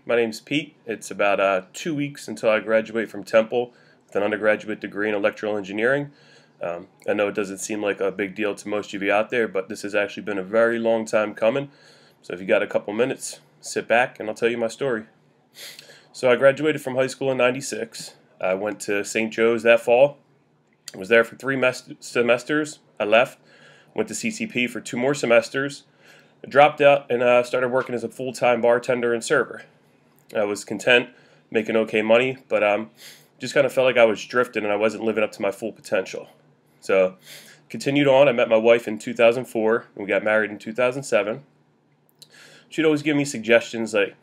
My name's Pete. It's about 2 weeks until I graduate from Temple with an undergraduate degree in electrical engineering. I know it doesn't seem like a big deal to most of you out there, but this has actually been a very long time coming. So if you got a couple minutes, sit back and I'll tell you my story. So I graduated from high school in '96. I went to St. Joe's that fall. I was there for 3 semesters. I left, went to CCP for 2 more semesters. I dropped out and started working as a full-time bartender and server. I was content, making okay money, but just kind of felt like I was drifting and I wasn't living up to my full potential. So continued on. I met my wife in 2004 and we got married in 2007. She'd always give me suggestions like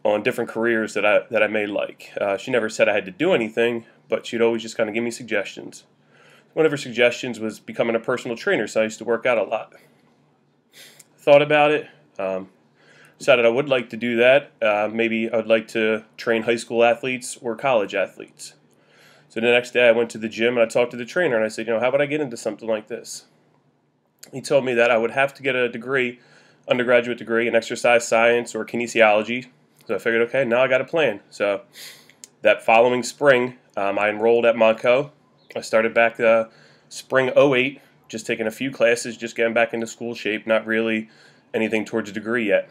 on different careers that I may like. She never said I had to do anything, but she'd always just kind of give me suggestions. One of her suggestions was becoming a personal trainer, so I used to work out a lot. Thought about it, decided I would like to do that. Maybe I would like to train high school athletes or college athletes. So the next day I went to the gym and I talked to the trainer and I said, how would I get into something like this? He told me that I would have to get a degree, undergraduate degree in exercise science or kinesiology. So I figured, okay, now I got a plan. So that following spring, I enrolled at Montco. I started back spring '08. Just taking a few classes, just getting back into school shape, not really anything towards a degree yet.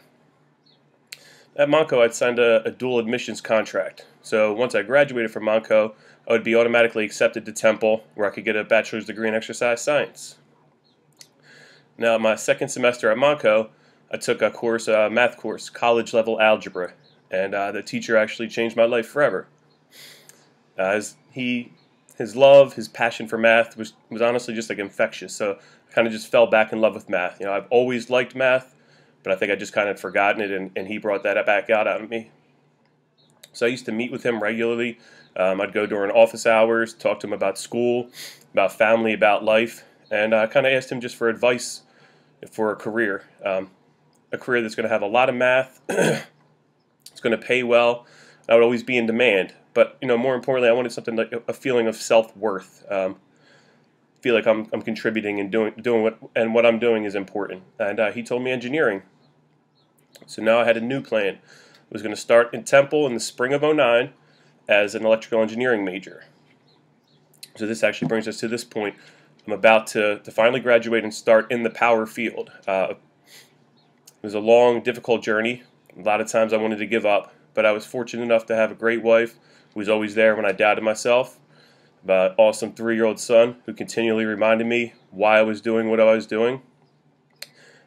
At Montco, I'd signed a dual admissions contract. So once I graduated from Montco, I would be automatically accepted to Temple, where I could get a bachelor's degree in exercise science. Now, my second semester at Montco, I took a course, math course, college-level algebra, and the teacher actually changed my life forever. His love, his passion for math was honestly just like infectious. So I kind of just fell back in love with math. I've always liked math, but I think I just kind of forgotten it, and he brought that back out of me. So I used to meet with him regularly. I'd go during office hours, talk to him about school, about family, about life, and I kind of asked him just for advice for a career that's going to have a lot of math, it's going to pay well. I would always be in demand. But more importantly, I wanted something like a feeling of self-worth. Feel like I'm contributing and doing what I'm doing is important. And he told me engineering. So now I had a new plan. I was going to start in Temple in the spring of '09 as an electrical engineering major. So this actually brings us to this point. I'm about to finally graduate and start in the power field. It was a long, difficult journey. A lot of times I wanted to give up, but I was fortunate enough to have a great wife who was always there when I doubted myself, about an awesome 3-year-old son who continually reminded me why I was doing what I was doing.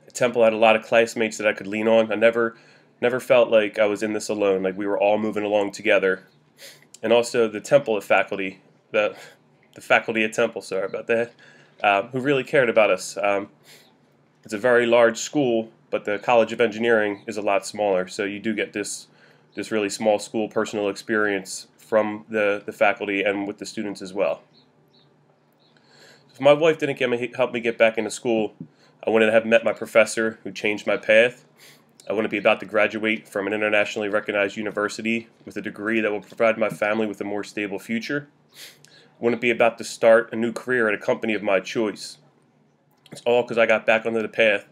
At Temple, I had a lot of classmates that I could lean on. I never felt like I was in this alone, like we were all moving along together. And also the Temple faculty, the faculty at Temple, sorry about that, who really cared about us. It's a very large school, but the College of Engineering is a lot smaller, so you do get this really small school personal experience from the faculty and with the students as well. If my wife didn't help me get back into school, I wouldn't have met my professor who changed my path. I wouldn't be about to graduate from an internationally recognized university with a degree that will provide my family with a more stable future. I wouldn't be about to start a new career at a company of my choice. It's all because I got back onto the path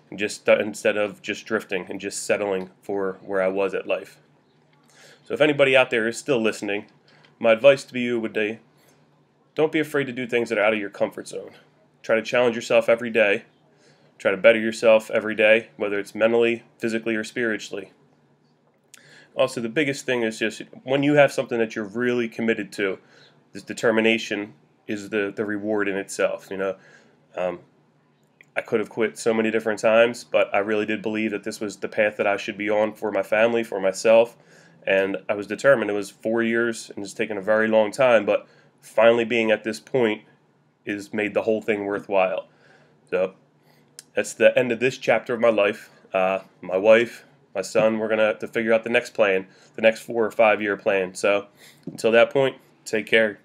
and instead of just drifting and just settling for where I was at life. So if anybody out there is still listening, my advice to you would be, don't be afraid to do things that are out of your comfort zone. Try to challenge yourself every day. Try to better yourself every day, whether it's mentally, physically, or spiritually. Also, the biggest thing is just when you have something that you're really committed to, this determination is the reward in itself. I could have quit so many different times, but I really did believe that this was the path that I should be on for my family, for myself. And I was determined. It was 4 years and it's taken a very long time, but finally being at this point is made the whole thing worthwhile. So that's the end of this chapter of my life. My wife, my son, we're going to have to figure out the next plan, the next 4 or 5 year plan. So until that point, take care.